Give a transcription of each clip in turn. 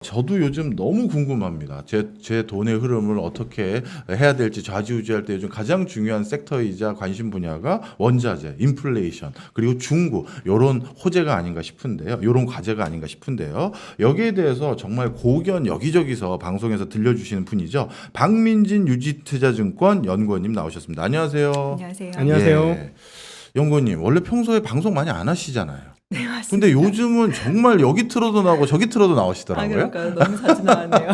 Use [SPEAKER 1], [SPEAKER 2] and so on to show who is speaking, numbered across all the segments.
[SPEAKER 1] 저도 요즘 너무 궁금합니다. 제 돈의 흐름을 어떻게 해야 될지 좌지우지할 때 요즘 가장 중요한 섹터이자 관심 분야가 원자재, 인플레이션, 그리고 중국, 요런 호재가 아닌가 싶은데요. 요런 과제가 아닌가 싶은데요. 여기에 대해서 정말 고견 여기저기서 방송에서 들려주시는 분이죠. 박민진 유지투자증권 연구원님 나오셨습니다. 안녕하세요.
[SPEAKER 2] 안녕하세요.
[SPEAKER 3] 안녕하세요.
[SPEAKER 1] 예. 연구원님, 원래 평소에 방송 많이 안 하시잖아요.
[SPEAKER 2] 네, 맞습니다.
[SPEAKER 1] 근데 요즘은 정말 여기 틀어도 나오고 저기 틀어도 나오시더라고요.
[SPEAKER 2] 그러니까요. 너무 자주 나왔네요.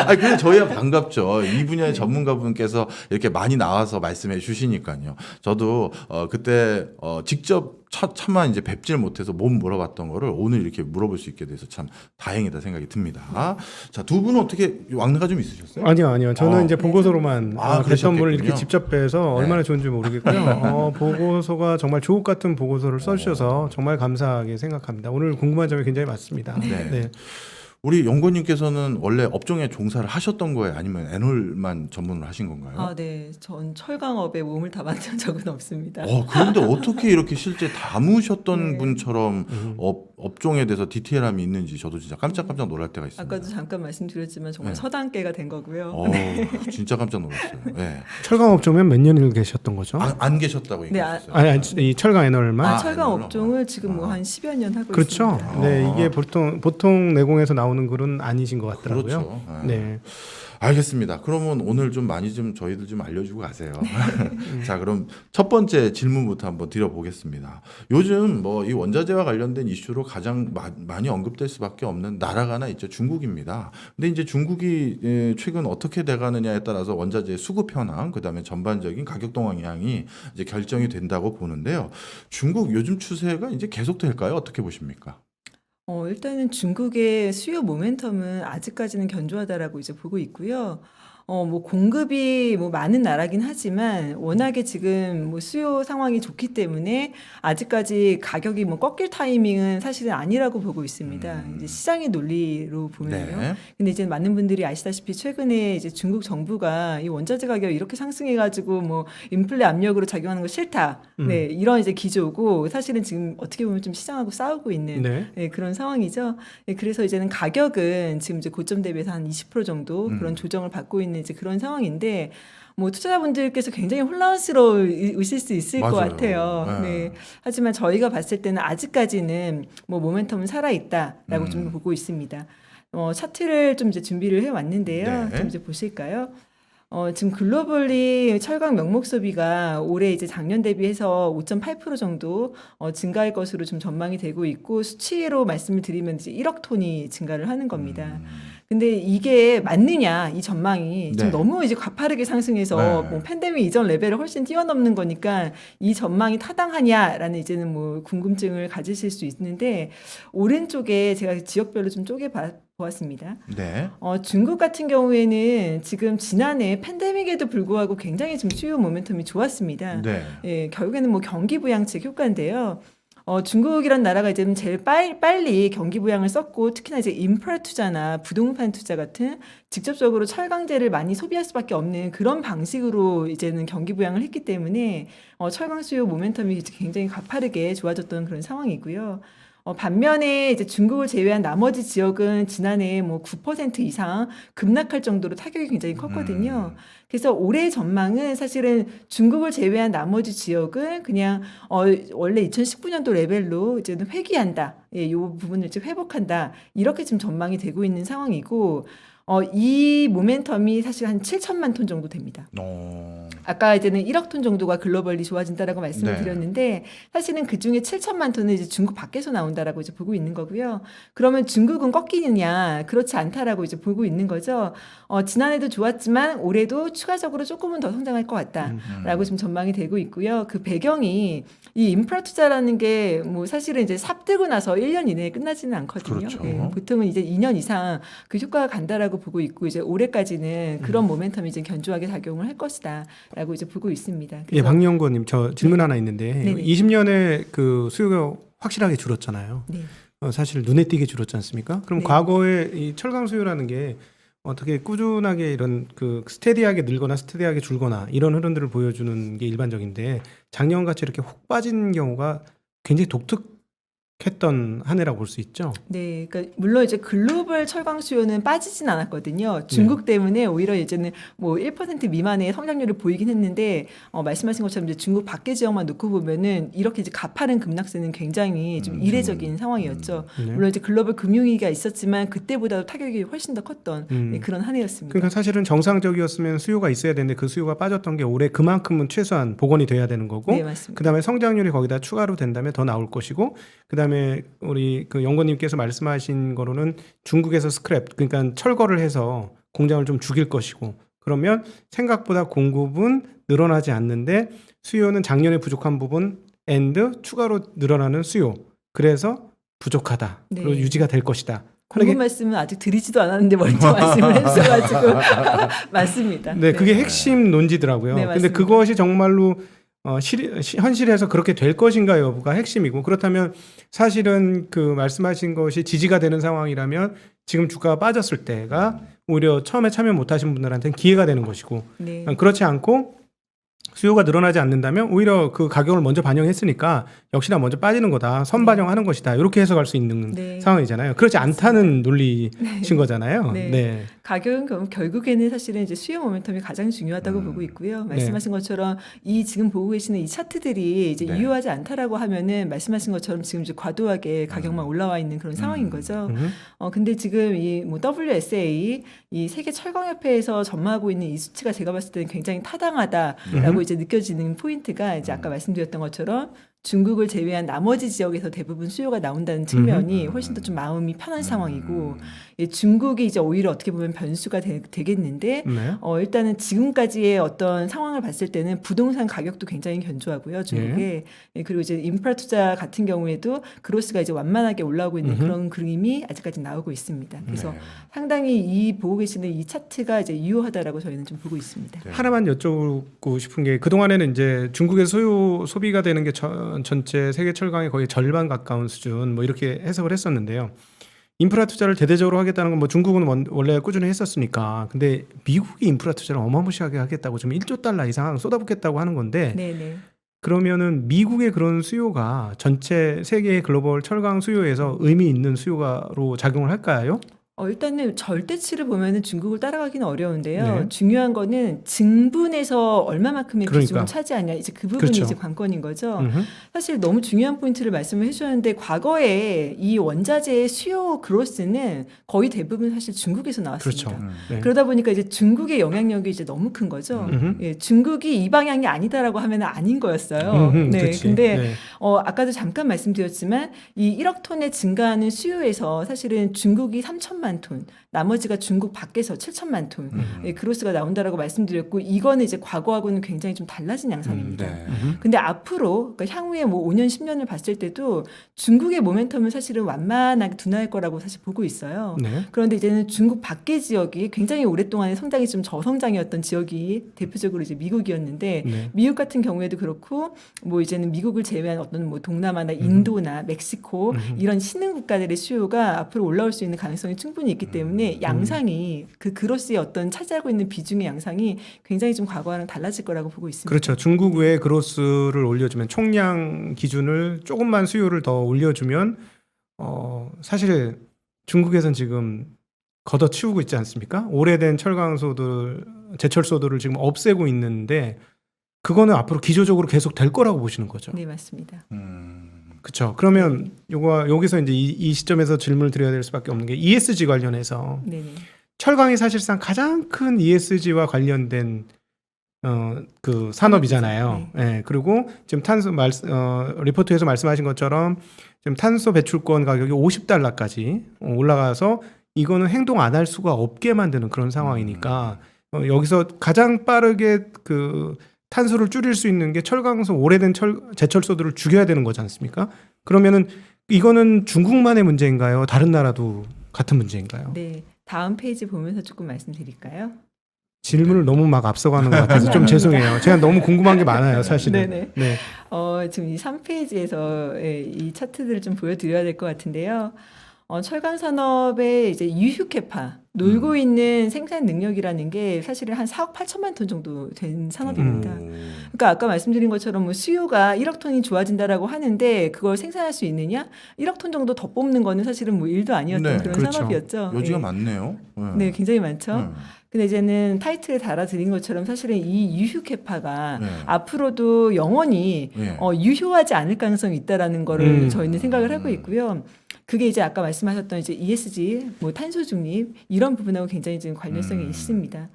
[SPEAKER 1] 아니, 근데 저희야 반갑죠. 이 분야의 전문가분께서 이렇게 많이 나와서 말씀해 주시니까요. 저도 그때 직접 차마 이제 뵙질 못해서 못 물어봤던 거를 오늘 이렇게 물어볼 수 있게 돼서 참 다행이다 생각이 듭니다. 자, 두 분은 어떻게 왕래가 좀 있으셨어요?
[SPEAKER 3] 아니요. 저는 이제
[SPEAKER 2] 네.
[SPEAKER 3] 보고서로만 뵀던
[SPEAKER 1] 그러셨겠군요.
[SPEAKER 3] 분을 이렇게 직접 뵈서
[SPEAKER 1] 네.
[SPEAKER 3] 얼마나 좋은지 모르겠고요. 보고서가 정말 주옥 같은 보고서를 써주셔서 정말 감사하게 생각합니다. 오늘 궁금한 점이 굉장히 많습니다.
[SPEAKER 1] 네. 우리 연구원님께서는 원래 업종에 종사를 하셨던 거예요? 아니면 애놀만 전문을 하신 건가요?
[SPEAKER 2] 네. 전 철강업에 몸을 다 만든 적은 없습니다.
[SPEAKER 1] 그런데 어떻게 이렇게 실제 다무셨던
[SPEAKER 2] 네.
[SPEAKER 1] 분처럼 업종에 대해서 디테일함이 있는지 저도 진짜 깜짝 놀랄 때가 있습니다.
[SPEAKER 2] 아까도 잠깐 말씀드렸지만 정말
[SPEAKER 1] 네.
[SPEAKER 2] 서당계가 된 거고요.
[SPEAKER 1] 진짜 깜짝 놀랐어요. 네.
[SPEAKER 3] 철강 업종면 몇 년을 계셨던 거죠?
[SPEAKER 1] 안 계셨다고
[SPEAKER 2] 네,
[SPEAKER 1] 얘기하셨어요.
[SPEAKER 3] 아니, 이 철강 애널만.
[SPEAKER 2] 철강
[SPEAKER 1] 애널로?
[SPEAKER 2] 업종을 지금 뭐 한 10여 년 하고
[SPEAKER 3] 그렇죠.
[SPEAKER 2] 있습니다.
[SPEAKER 3] 네, 이게 보통 내공에서 나오는 글은 아니신 것 같더라고요.
[SPEAKER 1] 그렇죠.
[SPEAKER 3] 네.
[SPEAKER 1] 알겠습니다. 그러면 오늘 좀 많이 좀 저희들 좀 알려주고 가세요. 자, 그럼 첫 번째 질문부터 한번 드려보겠습니다. 요즘 뭐 이 원자재와 관련된 이슈로 가장 많이 언급될 수밖에 없는 나라가 하나 있죠. 중국입니다. 근데 이제 중국이 최근 어떻게 돼가느냐에 따라서 원자재 수급 현황, 그다음에 전반적인 가격 동향이 이제 결정이 된다고 보는데요. 중국 요즘 추세가 이제 계속될까요? 어떻게 보십니까?
[SPEAKER 2] 일단은 중국의 수요 모멘텀은 아직까지는 견조하다라고 이제 보고 있고요. 뭐 공급이 뭐 많은 나라긴 하지만 워낙에 지금 뭐 수요 상황이 좋기 때문에 아직까지 가격이 뭐 꺾일 타이밍은 사실은 아니라고 보고 있습니다. 이제 시장의 논리로 보면요.
[SPEAKER 1] 네.
[SPEAKER 2] 근데 이제 많은 분들이 아시다시피 최근에 이제 중국 정부가 이 원자재 가격 이렇게 상승해가지고 뭐 인플레 압력으로 작용하는 거 싫다. 네, 이런 이제 기조고 사실은 지금 어떻게 보면 좀 시장하고 싸우고 있는
[SPEAKER 3] 네.
[SPEAKER 2] 네, 그런 상황이죠. 네, 그래서 이제는 가격은 지금 이제 고점 대비해서 한 20% 정도 그런 조정을 받고 있는 이제 그런 상황인데 뭐 투자자분들께서 굉장히 혼란스러우실 수 있을 것
[SPEAKER 1] 맞아요.
[SPEAKER 2] 같아요.
[SPEAKER 1] 네.
[SPEAKER 2] 네. 하지만 저희가 봤을 때는 아직까지는 뭐 모멘텀은 살아있다라고 좀 보고 있습니다. 차트를 좀 이제 준비를 해왔는데요.
[SPEAKER 1] 네.
[SPEAKER 2] 좀 이제 보실까요? 지금 글로벌리 철강 명목 소비가 올해 이제 작년 대비해서 5.8% 정도 증가할 것으로 좀 전망이 되고 있고 수치로 말씀을 드리면 이제 1억 톤이 증가를 하는 겁니다. 근데 이게 맞느냐 이 전망이 좀
[SPEAKER 1] 네.
[SPEAKER 2] 너무 이제 가파르게 상승해서
[SPEAKER 1] 네.
[SPEAKER 2] 뭐 팬데믹 이전 레벨을 훨씬 뛰어넘는 거니까 이 전망이 타당하냐라는 이제는 뭐 궁금증을 가지실 수 있는데 오른쪽에 제가 지역별로 좀 보았습니다.
[SPEAKER 1] 네.
[SPEAKER 2] 중국 같은 경우에는 지금 지난해 팬데믹에도 불구하고 굉장히 지금 수요 모멘텀이 좋았습니다.
[SPEAKER 1] 네.
[SPEAKER 2] 예, 결국에는 뭐 경기 부양책 효과인데요. 중국이란 나라가 이제 제일 빨리 경기 부양을 썼고 특히나 이제 인프라 투자나 부동산 투자 같은 직접적으로 철강재를 많이 소비할 수밖에 없는 그런 방식으로 이제는 경기 부양을 했기 때문에 철강 수요 모멘텀이 굉장히 가파르게 좋아졌던 그런 상황이고요. 반면에 이제 중국을 제외한 나머지 지역은 지난해 뭐 9% 이상 급락할 정도로 타격이 굉장히 컸거든요. 그래서 올해 전망은 사실은 중국을 제외한 나머지 지역은 그냥 원래 2019년도 레벨로 이제는 회귀한다. 예, 이 부분을 이제 회복한다. 이렇게 지금 전망이 되고 있는 상황이고 이 모멘텀이 사실 한 7천만 톤 정도 됩니다. 아까 이제는 1억 톤 정도가 글로벌리 좋아진다라고 말씀을
[SPEAKER 1] 네.
[SPEAKER 2] 드렸는데 사실은 그 중에 7천만 톤은 이제 중국 밖에서 나온다라고 이제 보고 있는 거고요. 그러면 중국은 꺾이느냐? 그렇지 않다라고 이제 보고 있는 거죠. 지난해도 좋았지만 올해도 추가적으로 조금은 더 성장할 것 같다라고 지금 전망이 되고 있고요. 그 배경이 이 인프라 투자라는 게 뭐 사실은 이제 삽 들고 나서 1년 이내에 끝나지는 않거든요.
[SPEAKER 1] 그렇죠.
[SPEAKER 2] 예, 보통은 이제 2년 이상 그 효과가 간다라고 보고 있고 이제 올해까지는 그런 모멘텀이 이제 견조하게 작용을 할 것이다라고 이제 보고 있습니다.
[SPEAKER 3] 예,
[SPEAKER 2] 그래서
[SPEAKER 3] 박연구원님 저 질문 하나 있는데
[SPEAKER 2] 네네.
[SPEAKER 3] 20년에 그 수요가 확실하게 줄었잖아요.
[SPEAKER 2] 네.
[SPEAKER 3] 사실 눈에 띄게 줄었지 않습니까? 그럼
[SPEAKER 2] 네.
[SPEAKER 3] 과거에 이 철강 수요라는 게 어떻게 꾸준하게 이런 그 스테디하게 늘거나 스테디하게 줄거나 이런 흐름들을 보여주는 게 일반적인데 작년 같이 이렇게 혹 빠진 경우가 굉장히 했던 한 해라고 볼 수 있죠.
[SPEAKER 2] 네, 그러니까 물론 이제 글로벌 철강 수요는 빠지진 않았거든요. 중국 때문에 오히려 이제는 뭐 1% 미만의 성장률을 보이긴 했는데 말씀하신 것처럼 이제 중국 밖의 지역만 놓고 보면은 이렇게 이제 가파른 급락세는 굉장히 좀 이례적인 상황이었죠.
[SPEAKER 3] 네.
[SPEAKER 2] 물론 이제 글로벌 금융위기가 있었지만 그때보다도 타격이 훨씬 더 컸던 네, 그런 한 해였습니다.
[SPEAKER 3] 그러니까 사실은 정상적이었으면 수요가 있어야 되는데 그 수요가 빠졌던 게 올해 그만큼은 최소한 복원이 돼야 되는 거고
[SPEAKER 2] 네, 맞습니다.
[SPEAKER 3] 그다음에 성장률이 거기다 추가로 된다면 더 나올 것이고 그다음에 우리 그 연구님께서 말씀하신 거로는 중국에서 스크랩 그러니까 철거를 해서 공장을 좀 죽일 것이고 그러면 생각보다 공급은 늘어나지 않는데 수요는 작년에 부족한 부분 and 추가로 늘어나는 수요 그래서 부족하다
[SPEAKER 2] 네.
[SPEAKER 3] 그리고 유지가 될 것이다.
[SPEAKER 2] 공급 말씀은 아직 드리지도 않았는데 먼저 말씀을 해주셔가지고 맞습니다.
[SPEAKER 3] 네, 그게 핵심 논지더라고요.
[SPEAKER 2] 네,
[SPEAKER 3] 근데
[SPEAKER 2] 맞습니다.
[SPEAKER 3] 그것이 정말로 현실에서 그렇게 될 것인가 여부가 핵심이고 그렇다면 사실은 그 말씀하신 것이 지지가 되는 상황이라면 지금 주가가 빠졌을 때가 오히려 처음에 참여 못하신 분들한테는 기회가 되는 것이고
[SPEAKER 2] 네.
[SPEAKER 3] 그렇지 않고 수요가 늘어나지 않는다면 오히려 그 가격을 먼저 반영했으니까 역시나 먼저 빠지는 거다. 선반영하는 것이다. 이렇게 해석할 수 있는
[SPEAKER 2] 네.
[SPEAKER 3] 상황이잖아요. 그렇지 않다는 논리신 거잖아요.
[SPEAKER 2] 네.
[SPEAKER 3] 네.
[SPEAKER 2] 가격은 그럼 결국에는 사실은 이제 수요 모멘텀이 가장 중요하다고 보고 있고요. 말씀하신 것처럼 이 지금 보고 계시는 이 차트들이 이제
[SPEAKER 1] 네.
[SPEAKER 2] 유효하지 않다라고 하면은 말씀하신 것처럼 지금 이제 과도하게 가격만 올라와 있는 그런 상황인 거죠. 근데 지금 이 뭐 WSA 이 세계 철강협회에서 전망하고 있는 이 수치가 제가 봤을 때는 굉장히 타당하다라고 이제 느껴지는 포인트가 이제 아까 말씀드렸던 것처럼 중국을 제외한 나머지 지역에서 대부분 수요가 나온다는 측면이 훨씬 더 좀 마음이 편한 상황이고 예, 중국이 이제 오히려 어떻게 보면 변수가 되겠는데
[SPEAKER 3] 네.
[SPEAKER 2] 일단은 지금까지의 어떤 상황을 봤을 때는 부동산 가격도 굉장히 견조하고요 중국에 예, 그리고 이제 인프라 투자 같은 경우에도 그로스가 이제 완만하게 올라오고 있는 그런 그림이 아직까지 나오고 있습니다. 그래서 상당히 이 보고 계시는 이 차트가 이제 유효하다라고 저희는 좀 보고 있습니다.
[SPEAKER 1] 네.
[SPEAKER 3] 하나만 여쭤보고 싶은 게 그동안에는 이제 중국의 소비가 되는 게 전체 세계 철강의 거의 절반 가까운 수준 뭐 이렇게 해석을 했었는데요. 인프라 투자를 대대적으로 하겠다는 건 뭐 중국은 원래 꾸준히 했었으니까 근데 미국이 인프라 투자를 어마무시하게 하겠다고 지금 1조 달러 이상 쏟아붓겠다고 하는 건데
[SPEAKER 2] 네네.
[SPEAKER 3] 그러면은 미국의 그런 수요가 전체 세계의 글로벌 철강 수요에서 의미 있는 수요가로 작용을 할까요?
[SPEAKER 2] 일단은 절대치를 보면은 중국을 따라가기는 어려운데요.
[SPEAKER 3] 네.
[SPEAKER 2] 중요한 거는 증분에서 얼마만큼의 비중을
[SPEAKER 3] 그러니까.
[SPEAKER 2] 차지하냐 이제 그 부분이
[SPEAKER 3] 그렇죠.
[SPEAKER 2] 이제 관건인 거죠.
[SPEAKER 3] 음흠.
[SPEAKER 2] 사실 너무 중요한 포인트를 말씀을 해주셨는데 과거에 이 원자재의 수요 그로스는 거의 대부분 사실 중국에서 나왔습니다.
[SPEAKER 3] 그렇죠. 네.
[SPEAKER 2] 그러다 보니까 이제 중국의 영향력이 이제 너무 큰 거죠. 예, 중국이 이 방향이 아니다라고 하면 아닌 거였어요. 네,
[SPEAKER 3] 그치.
[SPEAKER 2] 근데
[SPEAKER 3] 네.
[SPEAKER 2] 아까도 잠깐 말씀드렸지만 이 1억 톤의 증가하는 수요에서 사실은 중국이 3천만 톤, 나머지가 중국 밖에서 7천만 톤 예, 그로스가 나온다라고 말씀드렸고 이거는 이제 과거하고는 굉장히 좀 달라진 양상입니다.
[SPEAKER 1] 네.
[SPEAKER 2] 근데 앞으로 그러니까 향후에 뭐 5년, 10년을 봤을 때도 중국의 모멘텀은 사실은 완만하게 둔화할 거라고 사실 보고 있어요.
[SPEAKER 3] 네.
[SPEAKER 2] 그런데 이제는 중국 밖의 지역이 굉장히 오랫동안 성장이 좀 저성장이었던 지역이 대표적으로 이제 미국이었는데
[SPEAKER 3] 네.
[SPEAKER 2] 미국 같은 경우에도 그렇고 뭐 이제는 미국을 제외한 어떤 뭐 동남아나 인도나 멕시코 이런 신흥 국가들의 수요가 앞으로 올라올 수 있는 가능성이 충분히 있기 때문에 양상이 그 그로스의 어떤 차지하고 있는 비중의 양상이 굉장히 좀 과거와는 달라질 거라고 보고 있습니다.
[SPEAKER 3] 그렇죠. 중국 외에 그로스를 올려주면 총량 기준을 조금만 수요를 더 올려주면 사실 중국에선 지금 걷어치우고 있지 않습니까? 오래된 철강소들, 제철소들을 지금 없애고 있는데 그거는 앞으로 기조적으로 계속 될 거라고 보시는 거죠.
[SPEAKER 2] 네, 맞습니다.
[SPEAKER 3] 그렇죠. 그러면 여기서 이제 이 시점에서 질문을 드려야 될 수밖에 없는 게 ESG 관련해서
[SPEAKER 2] 네네.
[SPEAKER 3] 철강이 사실상 가장 큰 ESG와 관련된 그 산업이잖아요. 예, 그리고 지금 리포트에서 말씀하신 것처럼 지금 탄소 배출권 가격이 $50까지 올라가서 이거는 행동 안 할 수가 없게 만드는 그런 상황이니까 여기서 가장 빠르게 그 탄소를 줄일 수 있는 게 철강소 오래된 제철소들을 죽여야 되는 거지 않습니까? 그러면은 이거는 중국만의 문제인가요? 다른 나라도 같은 문제인가요?
[SPEAKER 2] 네, 다음 페이지 보면서 조금 말씀드릴까요?
[SPEAKER 3] 질문을 너무 막 앞서가는 것 같아서 좀 죄송해요. 제가 너무 궁금한 게 많아요, 사실은.
[SPEAKER 2] 네네.
[SPEAKER 3] 네.
[SPEAKER 2] 지금 이 3페이지에서 이 차트들을 좀 보여드려야 될 것 같은데요. 철강 산업의 이제 유휴 캐파 놀고 있는 생산 능력이라는 게 사실은 한 4억 8천만 톤 정도 된 산업입니다. 그러니까 아까 말씀드린 것처럼 뭐 수요가 1억 톤이 좋아진다라고 하는데 그걸 생산할 수 있느냐? 1억 톤 정도 더 뽑는 거는 사실은 뭐 일도 아니었던
[SPEAKER 1] 네,
[SPEAKER 2] 그런
[SPEAKER 3] 그렇죠.
[SPEAKER 2] 산업이었죠.
[SPEAKER 1] 여지가
[SPEAKER 2] 예.
[SPEAKER 1] 많네요.
[SPEAKER 2] 네, 굉장히 많죠. 근데 이제는 타이틀에 달아드린 것처럼 사실은 이 유효 캐파가
[SPEAKER 1] 네.
[SPEAKER 2] 앞으로도 영원히
[SPEAKER 1] 네.
[SPEAKER 2] 유효하지 않을 가능성이 있다라는 거를 저희는 생각을 하고
[SPEAKER 1] 음.
[SPEAKER 2] 있고요. 그게 이제 아까 말씀하셨던 이제 ESG, 뭐 탄소 중립 이런 부분하고 굉장히 지금 관련성이 있습니다.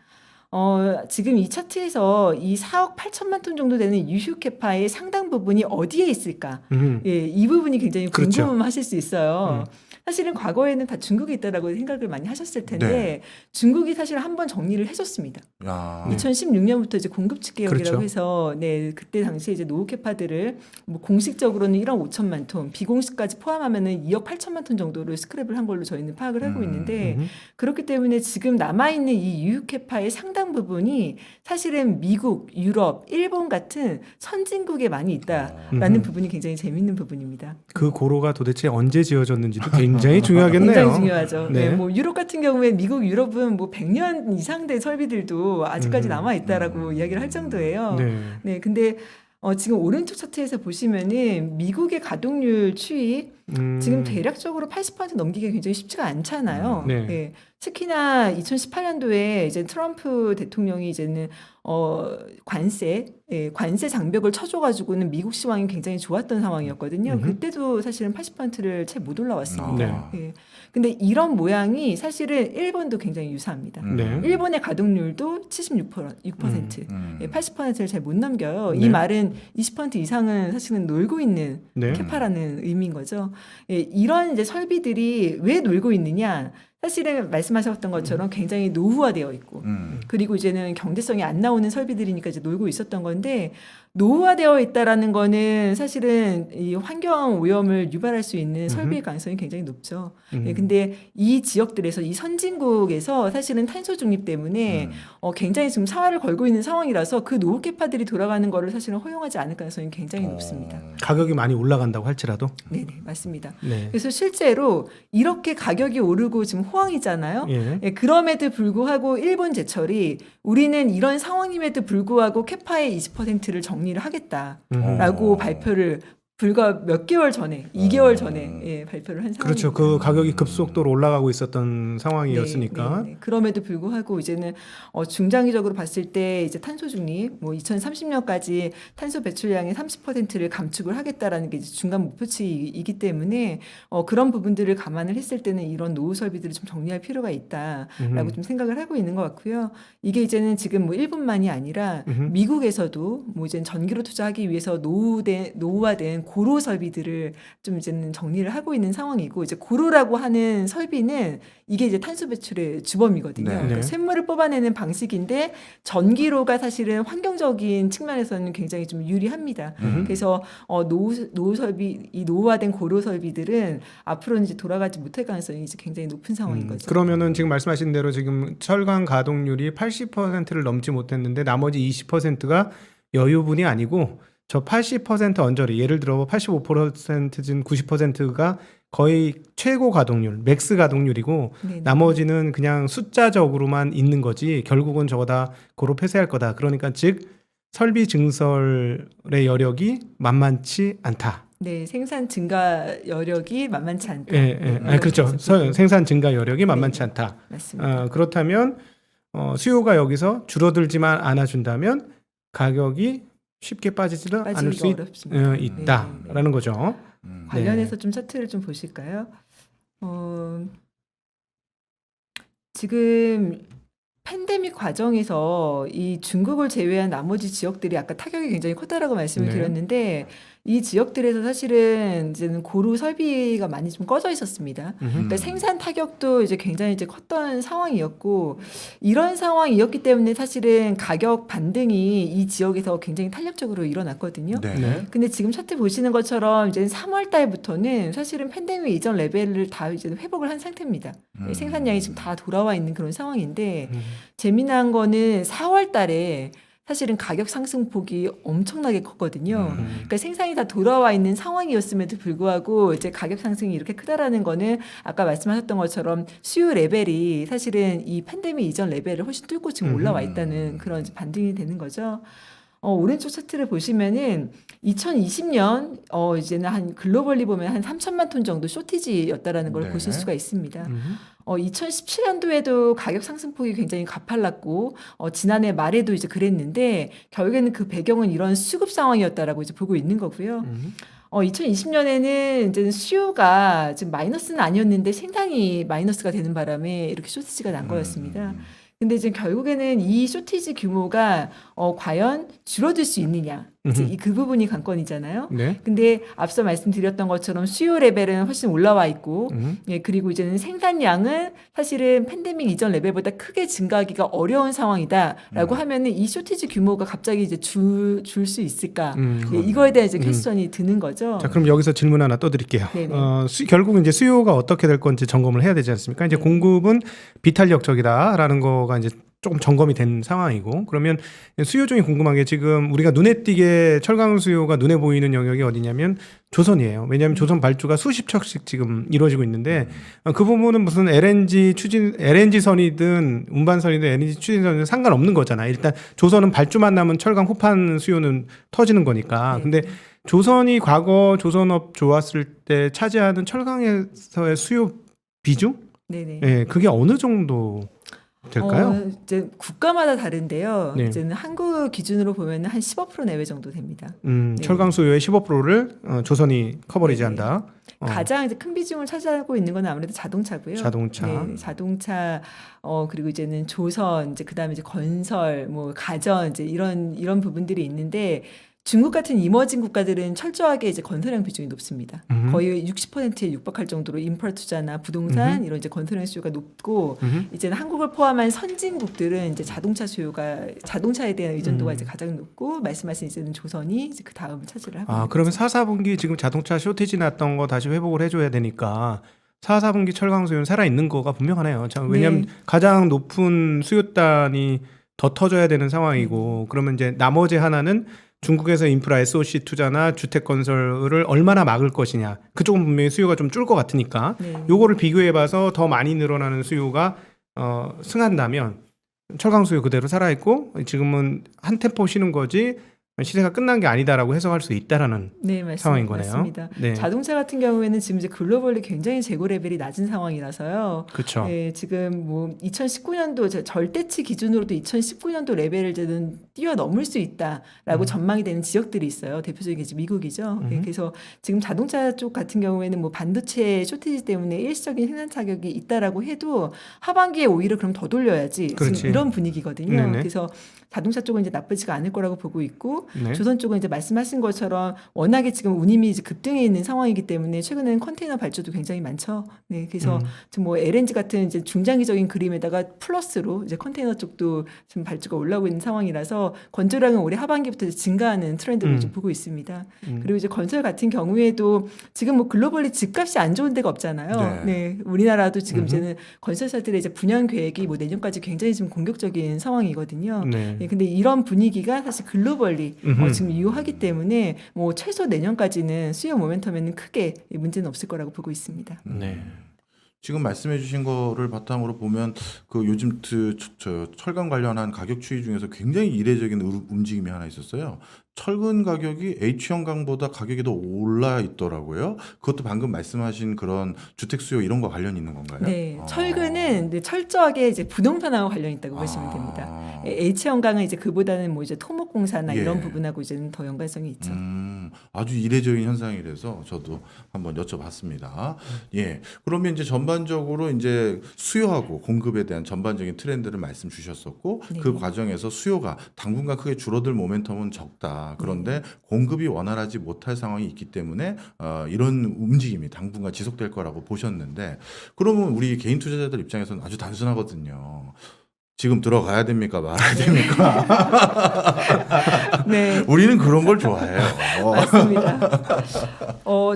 [SPEAKER 2] 지금 이 차트에서 이 4억 8천만 톤 정도 되는 유효 캐파의 상당 부분이 어디에 있을까? 예, 이 부분이 굉장히
[SPEAKER 3] 그렇죠.
[SPEAKER 2] 궁금하실 수 있어요. 사실은 과거에는 다 중국에 있다라고 생각을 많이 하셨을 텐데
[SPEAKER 1] 네.
[SPEAKER 2] 중국이 사실 한번 정리를 해줬습니다.
[SPEAKER 1] 야.
[SPEAKER 2] 2016년부터 이제 공급측 개혁이라고
[SPEAKER 3] 그렇죠.
[SPEAKER 2] 해서 네 그때 당시에 이제 노후 캐파들을 뭐 공식적으로는 1억 5천만 톤, 비공식까지 포함하면은 2억 8천만 톤 정도를 스크랩을 한 걸로 저희는 파악을 하고 있는데 그렇기 때문에 지금 남아 있는 이 유효 캐파의 상당 부분이 사실은 미국, 유럽, 일본 같은 선진국에 많이 있다라는 부분이 굉장히 재밌는 부분입니다.
[SPEAKER 3] 그 고로가 도대체 언제 지어졌는지도 굉장히 중요하겠네요.
[SPEAKER 2] 굉장히 중요하죠.
[SPEAKER 3] 네.
[SPEAKER 2] 네. 뭐 유럽 같은 경우에 미국, 유럽은 뭐 100년 이상 된 설비들도 아직까지 남아 있다라고 이야기를 할 정도예요.
[SPEAKER 3] 네.
[SPEAKER 2] 네, 근데 지금 오른쪽 차트에서 보시면은 미국의 가동률 추이 지금 대략적으로 80% 넘기기가 굉장히 쉽지가 않잖아요.
[SPEAKER 3] 네.
[SPEAKER 2] 예. 특히나 2018년도에 이제 트럼프 대통령이 이제는 관세 장벽을 쳐줘가지고는 미국 시황이 굉장히 좋았던 상황이었거든요. 그때도 사실은 80%를 채 못 올라왔습니다.
[SPEAKER 3] 네.
[SPEAKER 2] 예. 근데 이런 모양이 사실은 일본도 굉장히 유사합니다.
[SPEAKER 3] 네.
[SPEAKER 2] 일본의 가동률도 76%, 예, 80%를 잘 못 넘겨요.
[SPEAKER 3] 네.
[SPEAKER 2] 이 말은 20% 이상은 사실은 놀고 있는
[SPEAKER 3] 네.
[SPEAKER 2] 캐파라는 의미인 거죠. 예, 이런 이제 설비들이 왜 놀고 있느냐? 사실은 말씀하셨던 것처럼 굉장히 노후화되어 있고, 그리고 이제는 경제성이 안 나오는 설비들이니까 이제 놀고 있었던 건데, 노후화되어 있다라는 거는 사실은 이 환경 오염을 유발할 수 있는 설비의 가능성이 굉장히 높죠. 예, 근데 이 지역들에서 이 선진국에서 사실은 탄소 중립 때문에 굉장히 지금 사활을 걸고 있는 상황이라서 그 노후 캐파들이 돌아가는 거를 사실은 허용하지 않을 가능성이 굉장히 높습니다.
[SPEAKER 3] 가격이 많이 올라간다고 할지라도.
[SPEAKER 2] 네, 맞습니다.
[SPEAKER 3] 네.
[SPEAKER 2] 그래서 실제로 이렇게 가격이 오르고 지금 호황이잖아요.
[SPEAKER 3] 예.
[SPEAKER 2] 예, 그럼에도 불구하고 일본 제철이 우리는 이런 상황임에도 불구하고 캐파의 20%를 정리를 하겠다라고 발표를 불과 몇 개월 전에, 2개월 전에 예, 발표를 한 상황입니다.
[SPEAKER 3] 그렇죠. 그 가격이 급속도로 올라가고 있었던 상황이었으니까.
[SPEAKER 2] 네. 그럼에도 불구하고 이제는 중장기적으로 봤을 때 이제 탄소 중립, 뭐 2030년까지 탄소 배출량의 30%를 감축을 하겠다라는 게 이제 중간 목표치이기 때문에 그런 부분들을 감안을 했을 때는 이런 노후 설비들을 좀 정리할 필요가 있다라고 좀 생각을 하고 있는 것 같고요. 이게 이제는 지금 뭐 일본만이 아니라 미국에서도 뭐 이제 전기로 투자하기 위해서 노후화된 고로 설비들을 좀 이제는 정리를 하고 있는 상황이고, 이제 고로라고 하는 설비는 이게 이제 탄소 배출의 주범이거든요.
[SPEAKER 1] 네.
[SPEAKER 2] 그러니까 쇳물을 뽑아내는 방식인데 전기로가 사실은 환경적인 측면에서는 굉장히 좀 유리합니다. 그래서 노후 설비, 이 노후화된 고로 설비들은 앞으로는 이제 돌아가지 못할 가능성이 이제 굉장히 높은 상황인 거죠.
[SPEAKER 3] 그러면은 지금 말씀하신 대로 지금 철강 가동률이 80%를 넘지 못했는데 나머지 20%가 여유분이 아니고 저 80% 언저리, 예를 들어 85%진 90%가 거의 최고 가동률, 맥스 가동률이고
[SPEAKER 2] 네네.
[SPEAKER 3] 나머지는 그냥 숫자적으로만 있는 거지 결국은 저거 다 고로 폐쇄할 거다. 그러니까 즉 설비 증설의 여력이 만만치 않다.
[SPEAKER 2] 네, 생산 증가 여력이 만만치 않다.
[SPEAKER 3] 예, 예.
[SPEAKER 2] 네,
[SPEAKER 3] 그렇죠. 생산 증가 여력이 만만치
[SPEAKER 2] 네.
[SPEAKER 3] 않다.
[SPEAKER 2] 맞습니다.
[SPEAKER 3] 그렇다면 수요가 여기서 줄어들지만 않아준다면 가격이 쉽게 빠지지도 않을
[SPEAKER 2] 빠지기가
[SPEAKER 3] 수
[SPEAKER 2] 어렵습니다.
[SPEAKER 3] 있다라는 거죠.
[SPEAKER 2] 관련해서 좀 차트를 좀 보실까요? 지금 팬데믹 과정에서 이 중국을 제외한 나머지 지역들이 아까 타격이 굉장히 컸다라고 말씀을
[SPEAKER 3] 네.
[SPEAKER 2] 드렸는데 이 지역들에서 사실은 이제는 고루 설비가 많이 좀 꺼져 있었습니다. 그러니까 생산 타격도 이제 굉장히 이제 컸던 상황이었고, 이런 상황이었기 때문에 사실은 가격 반등이 이 지역에서 굉장히 탄력적으로 일어났거든요.
[SPEAKER 3] 네.
[SPEAKER 2] 근데 지금 차트 보시는 것처럼 이제 3월 달부터는 사실은 팬데믹 이전 레벨을 다 이제 회복을 한 상태입니다. 생산량이 지금 다 돌아와 있는 그런 상황인데 재미난 거는 4월 달에 사실은 가격 상승폭이 엄청나게 컸거든요. 그러니까 생산이 다 돌아와 있는 상황이었음에도 불구하고 이제 가격 상승이 이렇게 크다라는 거는 아까 말씀하셨던 것처럼 수요 레벨이 사실은 이 팬데믹 이전 레벨을 훨씬 뚫고 지금 올라와 있다는 그런 이제 반등이 되는 거죠. 오른쪽 차트를 보시면은 2020년 이제는 한 글로벌리 보면 한 3천만 톤 정도 쇼티지였다라는 걸
[SPEAKER 1] 네.
[SPEAKER 2] 보실 수가 있습니다. 2017년도에도 가격 상승폭이 굉장히 가팔랐고 지난해 말에도 이제 그랬는데 결국에는 그 배경은 이런 수급 상황이었다라고 이제 보고 있는 거고요. 2020년에는 이제 수요가 지금 마이너스는 아니었는데 생산이 마이너스가 되는 바람에 이렇게 쇼티지가 난 거였습니다. 근데 이제 결국에는 이 쇼티지 규모가 과연 줄어들 수 있느냐 이제 그 부분이 관건이잖아요.
[SPEAKER 3] 네.
[SPEAKER 2] 근데 앞서 말씀드렸던 것처럼 수요 레벨은 훨씬 올라와 있고 예, 그리고 이제는 생산량은 사실은 팬데믹 이전 레벨보다 크게 증가하기가 어려운 상황이다라고 하면은 이 쇼티지 규모가 갑자기 이제 줄 수 있을까? 예, 이거에 대한 이제 퀘스천이 드는 거죠.
[SPEAKER 3] 자, 그럼 여기서 질문 하나 또 드릴게요.
[SPEAKER 2] 네네.
[SPEAKER 3] 결국은 이제 수요가 어떻게 될 건지 점검을 해야 되지 않습니까? 이제 공급은 비탄력적이다라는 거가 이제 조금 점검이 된 상황이고, 그러면 수요 중에 궁금한 게 지금 우리가 눈에 띄게 철강 수요가 눈에 보이는 영역이 어디냐면 조선이에요. 왜냐하면 조선 발주가 수십 척씩 지금 이루어지고 있는데 그 부분은 무슨 LNG선이든 운반선이든 LNG 추진선이든 상관없는 거잖아요. 일단 조선은 발주만 나면 철강 호판 수요는 터지는 거니까.
[SPEAKER 2] 네.
[SPEAKER 3] 근데 조선이 과거 조선업 좋았을 때 차지하는 철강에서의 수요 비중?
[SPEAKER 2] 네네.
[SPEAKER 3] 예, 그게 어느 정도 될까요?
[SPEAKER 2] 이제 국가마다 다른데요.
[SPEAKER 3] 네.
[SPEAKER 2] 이제는 한국 기준으로 보면 한 15% 내외 정도 됩니다. 네.
[SPEAKER 3] 철강 수요의 15%를 조선이 커버리지한다.
[SPEAKER 2] 가장 이제 큰 비중을 차지하고 있는 건 아무래도 자동차고요.
[SPEAKER 3] 자동차.
[SPEAKER 2] 네, 자동차 그리고 이제는 조선 이제 그다음에 이제 건설 뭐 가전 이제 이런 부분들이 있는데 중국 같은 이머징 국가들은 철저하게 이제 건설량 비중이 높습니다. 거의 60%에 육박할 정도로 인프라 투자나 부동산 이런 이제 건설량 수요가 높고 이제는 한국을 포함한 선진국들은 이제 자동차에 대한 의존도가 이제 가장 높고 말씀하신 이제는 조선이 이제 그 다음을 차지를 하고 있는
[SPEAKER 3] 그러면
[SPEAKER 2] 거죠.
[SPEAKER 3] 4, 4분기 지금 자동차 쇼티지 났던 거 다시 회복을 해줘야 되니까 4, 4분기 철강 수요는 살아 있는 거가 분명하네요. 왜냐하면
[SPEAKER 2] 네.
[SPEAKER 3] 가장 높은 수요단이 더 터져야 되는 상황이고, 그러면 이제 나머지 하나는 중국에서 인프라 SOC 투자나 주택 건설을 얼마나 막을 것이냐. 그쪽은 분명히 수요가 좀 줄 것 같으니까
[SPEAKER 2] 네.
[SPEAKER 3] 요거를 비교해봐서 더 많이 늘어나는 수요가 승한다면 철강 수요 그대로 살아있고 지금은 한 템포 쉬는 거지 시세가 끝난 게 아니다라고 해석할 수 있다라는
[SPEAKER 2] 네,
[SPEAKER 3] 상황인 거네요.
[SPEAKER 2] 맞습니다.
[SPEAKER 3] 네.
[SPEAKER 2] 자동차 같은 경우에는 지금 이제 글로벌리 굉장히 재고 레벨이 낮은 상황이라서요.
[SPEAKER 3] 그렇죠.
[SPEAKER 2] 네, 지금 뭐 2019년도 절대치 기준으로도 2019년도 레벨을 이제는 뛰어넘을 수 있다라고 전망이 되는 지역들이 있어요. 대표적인 게 이제 미국이죠. 네, 그래서 지금 자동차 쪽 같은 경우에는 뭐 반도체 쇼티지 때문에 일시적인 생산 차격이 있다라고 해도 하반기에 오히려 그럼 더 돌려야지.
[SPEAKER 3] 그렇지.
[SPEAKER 2] 지금 이런 분위기거든요.
[SPEAKER 3] 네네.
[SPEAKER 2] 그래서 자동차 쪽은 이제 나쁘지가 않을 거라고 보고 있고
[SPEAKER 3] 네.
[SPEAKER 2] 조선 쪽은 이제 말씀하신 것처럼 워낙에 지금 운임이 이제 급등해 있는 상황이기 때문에 최근에는 컨테이너 발주도 굉장히 많죠. 네, 그래서 지금 뭐 LNG 같은 이제 중장기적인 그림에다가 플러스로 이제 컨테이너 쪽도 지금 발주가 올라오고 있는 상황이라서 건조량은 올해 하반기부터 이제 증가하는 트렌드를 좀 보고 있습니다. 그리고 이제 건설 같은 경우에도 지금 뭐 글로벌리 집값이 안 좋은 데가 없잖아요. 네, 우리나라도 지금 이제는 건설사들의 이제 분양 계획이 뭐 내년까지 굉장히 좀 공격적인 상황이거든요.
[SPEAKER 3] 네.
[SPEAKER 2] 네, 근데 이런 분위기가 사실 글로벌리 지금 유효하기 때문에 뭐 최소 내년까지는 수요 모멘텀에는 크게 문제는 없을 거라고 보고 있습니다.
[SPEAKER 3] 네.
[SPEAKER 1] 지금 말씀해주신 거를 바탕으로 보면 그 요즘 저 철강 관련한 가격 추이 중에서 굉장히 이례적인 움직임이 하나 있었어요. 철근 가격이 H형강보다 가격이 더 올라 있더라고요. 그것도 방금 말씀하신 그런 주택 수요 이런 거 관련이 있는 건가요?
[SPEAKER 2] 네, 철근은 이제 철저하게 이제 부동산하고 관련이 있다고 보시면 됩니다. H형강은 이제 그보다는 뭐 이제 토목공사나
[SPEAKER 1] 예.
[SPEAKER 2] 이런 부분하고 이제는 더 연관성이 있죠.
[SPEAKER 1] 아주 이례적인 현상이라서 저도 한번 여쭤봤습니다. 예. 그러면 이제 전반적으로 이제 수요하고 공급에 대한 전반적인 트렌드를 말씀 주셨었고
[SPEAKER 2] 네.
[SPEAKER 1] 그 과정에서 수요가 당분간 크게 줄어들 모멘텀은 적다. 그런데 공급이 원활하지 못할 상황이 있기 때문에 이런 움직임이 당분간 지속될 거라고 보셨는데 그러면 우리 개인 투자자들 입장에서는 아주 단순하거든요. 지금 들어가야 됩니까? 말아야 됩니까?
[SPEAKER 2] 네.
[SPEAKER 1] 우리는 그런 걸 좋아해요.
[SPEAKER 2] 맞습니다.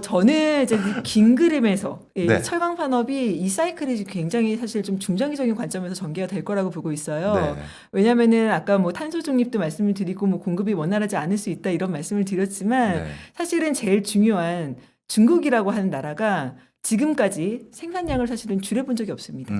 [SPEAKER 2] 저는 이제 긴 그림에서
[SPEAKER 1] 네.
[SPEAKER 2] 철강 산업이 이 사이클이 굉장히 사실 좀 중장기적인 관점에서 전개가 될 거라고 보고 있어요.
[SPEAKER 1] 네.
[SPEAKER 2] 왜냐하면은 아까 뭐 탄소 중립도 말씀을 드리고 뭐 공급이 원활하지 않을 수 있다 이런 말씀을 드렸지만
[SPEAKER 1] 네.
[SPEAKER 2] 사실은 제일 중요한 중국이라고 하는 나라가 지금까지 생산량을 사실은 줄여본 적이 없습니다.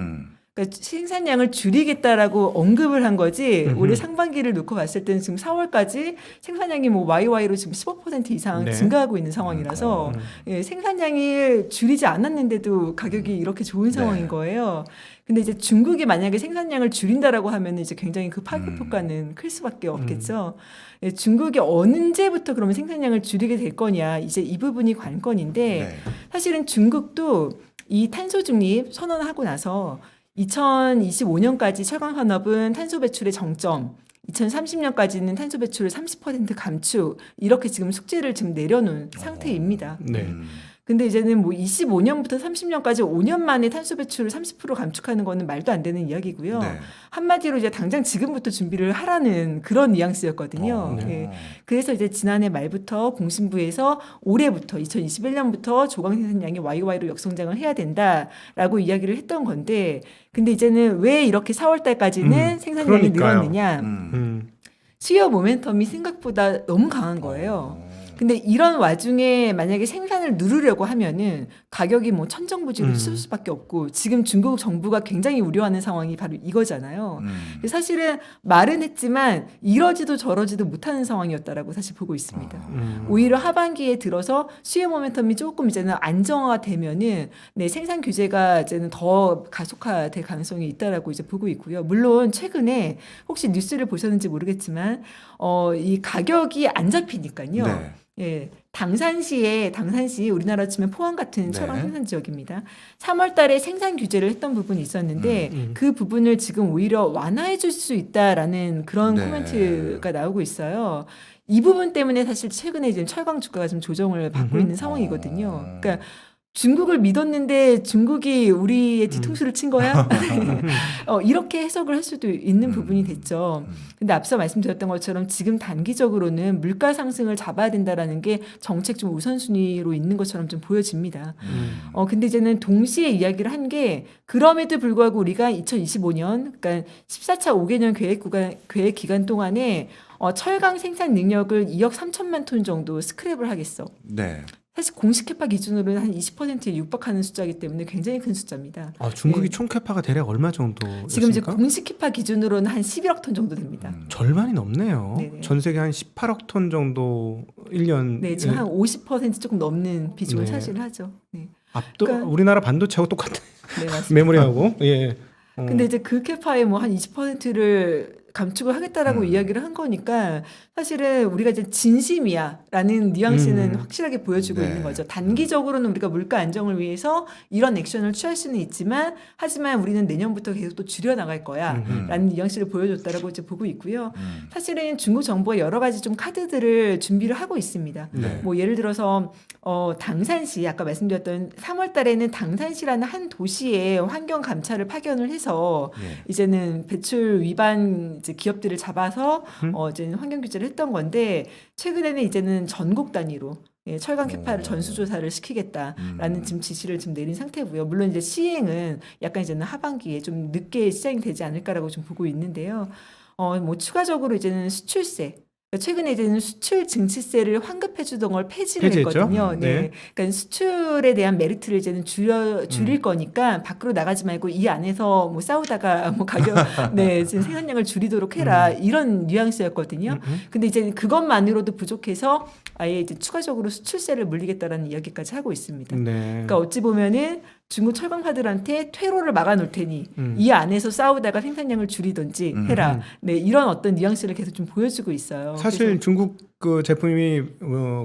[SPEAKER 2] 그러니까 생산량을 줄이겠다라고 언급을 한 거지 올해 상반기를 놓고 봤을 때는 지금 4월까지 생산량이 뭐 YY로 지금 15% 이상
[SPEAKER 3] 네.
[SPEAKER 2] 증가하고 있는 상황이라서 예, 생산량이 줄이지 않았는데도 가격이 이렇게 좋은 상황인
[SPEAKER 1] 네.
[SPEAKER 2] 거예요. 근데 이제 중국이 만약에 생산량을 줄인다라고 하면 이제 굉장히 그 파급 효과는 클 수밖에 없겠죠. 예, 중국이 언제부터 그러면 생산량을 줄이게 될 거냐 이제 이 부분이 관건인데
[SPEAKER 1] 네.
[SPEAKER 2] 사실은 중국도 이 탄소 중립 선언하고 나서 2025년까지 철강 산업은 탄소 배출의 정점, 2030년까지는 탄소 배출을 30% 감축 이렇게 지금 숙제를 지금 내려놓은 상태입니다.
[SPEAKER 3] 네.
[SPEAKER 2] 근데 이제는 뭐 25년부터 30년까지 5년 만에 탄소 배출을 30% 감축하는 거는 말도 안 되는 이야기고요.
[SPEAKER 1] 네.
[SPEAKER 2] 한마디로 이제 당장 지금부터 준비를 하라는 그런 뉘앙스였거든요.
[SPEAKER 1] 네.
[SPEAKER 2] 예. 그래서 이제 지난해 말부터 공신부에서 올해부터 2021년부터 조강 생산량이 YY로 역성장을 해야 된다라고 이야기를 했던 건데, 근데 이제는 왜 이렇게 4월 달까지는 생산량이
[SPEAKER 3] 그러니까요.
[SPEAKER 2] 늘었느냐? 수요 모멘텀이 생각보다 너무 강한 거예요. 근데 이런 와중에 만약에 생산을 누르려고 하면은 가격이 뭐 천정부지로 치솟을 수밖에 없고 지금 중국 정부가 굉장히 우려하는 상황이 바로 이거잖아요. 사실은 말은 했지만 이러지도 저러지도 못하는 상황이었다라고 사실 보고 있습니다. 오히려 하반기에 들어서 수요 모멘텀이 조금 이제는 안정화가 되면은 네, 생산 규제가 이제는 더 가속화될 가능성이 있다라고 이제 보고 있고요. 물론 최근에 혹시 뉴스를 보셨는지 모르겠지만 이 가격이 안 잡히니까요.
[SPEAKER 1] 네.
[SPEAKER 2] 예, 당산시 우리나라 치면 포항 같은
[SPEAKER 1] 네.
[SPEAKER 2] 철강 생산 지역입니다. 3월 달에 생산 규제를 했던 부분이 있었는데 그 부분을 지금 오히려 완화해 줄 수 있다라는 그런
[SPEAKER 1] 네.
[SPEAKER 2] 코멘트가 나오고 있어요. 이 부분 때문에 사실 최근에 지금 철강 주가가 좀 조정을 받고 있는 상황이거든요. 그러니까 중국을 믿었는데 중국이 우리의 뒤통수를 친 거야? 이렇게 해석을 할 수도 있는 부분이 됐죠. 근데 앞서 말씀드렸던 것처럼 지금 단기적으로는 물가 상승을 잡아야 된다라는 게 정책 좀 우선순위로 있는 것처럼 좀 보여집니다. 근데 이제는 동시에 이야기를 한 게 그럼에도 불구하고 우리가 2025년, 그러니까 14차 5개년 계획 기간 동안에 철강 생산 능력을 2억 3천만 톤 정도 스크랩을 하겠어.
[SPEAKER 1] 네.
[SPEAKER 2] 사실 공식 캐파 기준으로는 한 20%에 육박하는 숫자이기 때문에 굉장히 큰 숫자입니다.
[SPEAKER 3] 중국이
[SPEAKER 2] 네.
[SPEAKER 3] 총 캐파가 대략 얼마 정도였습니까?
[SPEAKER 2] 지금 이제 공식 캐파 기준으로는 한 11억 톤 정도 됩니다.
[SPEAKER 3] 절반이 넘네요.
[SPEAKER 2] 네네.
[SPEAKER 3] 전 세계 한 18억 톤 정도 1년.
[SPEAKER 2] 네, 지금 한 50% 조금 넘는 비중을
[SPEAKER 3] 네.
[SPEAKER 2] 차지하죠. 네,
[SPEAKER 3] 그러니까 우리나라 반도체하고 똑같은
[SPEAKER 2] 네 맞습니다.
[SPEAKER 3] 메모리하고. 예.
[SPEAKER 2] 근데 이제 그 캐파의 뭐 한 20%를 감축을 하겠다라고 이야기를 한 거니까 사실은 우리가 이제 진심이야라는 뉘앙스는 확실하게 보여주고
[SPEAKER 1] 네.
[SPEAKER 2] 있는 거죠. 단기적으로는 우리가 물가 안정을 위해서 이런 액션을 취할 수는 있지만 하지만 우리는 내년부터 계속 또 줄여 나갈 거야라는 뉘앙스를 보여줬다라고 이제 보고 있고요. 사실은 중국 정부가 여러 가지 좀 카드들을 준비를 하고 있습니다.
[SPEAKER 1] 네.
[SPEAKER 2] 뭐 예를 들어서 당산시 아까 말씀드렸던 3월 달에는 당산시라는 한 도시에 환경 감찰을 파견을 해서
[SPEAKER 1] 네.
[SPEAKER 2] 이제는 배출 위반 이제 기업들을 잡아서 이제 환경 규제를 했던 건데 최근에는 이제는 전국 단위로 철강 캐파를 전수조사를 시키겠다라는 지금 지시를 지금 내린 상태고요. 물론 이제 시행은 약간 이제는 하반기에 좀 늦게 시작이 되지 않을까라고 좀 보고 있는데요. 뭐 추가적으로 이제는 수출세. 최근에 이제는 수출 증치세를 환급해주던 걸 폐지를
[SPEAKER 3] 폐지했죠?
[SPEAKER 2] 했거든요. 네.
[SPEAKER 3] 네.
[SPEAKER 2] 그러니까 수출에 대한 메리트를 이제는 줄일 거니까 밖으로 나가지 말고 이 안에서 뭐 싸우다가 뭐 가격, 네, 지금 생산량을 줄이도록 해라 이런 뉘앙스였거든요. 근데 이제 그것만으로도 부족해서 아예 이제 추가적으로 수출세를 물리겠다라는 이야기까지 하고 있습니다.
[SPEAKER 3] 네.
[SPEAKER 2] 그러니까 어찌 보면은 중국 철강파들한테 퇴로를 막아놓을 테니 이 안에서 싸우다가 생산량을 줄이든지 해라. 네, 이런 어떤 뉘앙스를 계속 좀 보여주고 있어요.
[SPEAKER 3] 사실
[SPEAKER 2] 그래서
[SPEAKER 3] 중국 그 제품이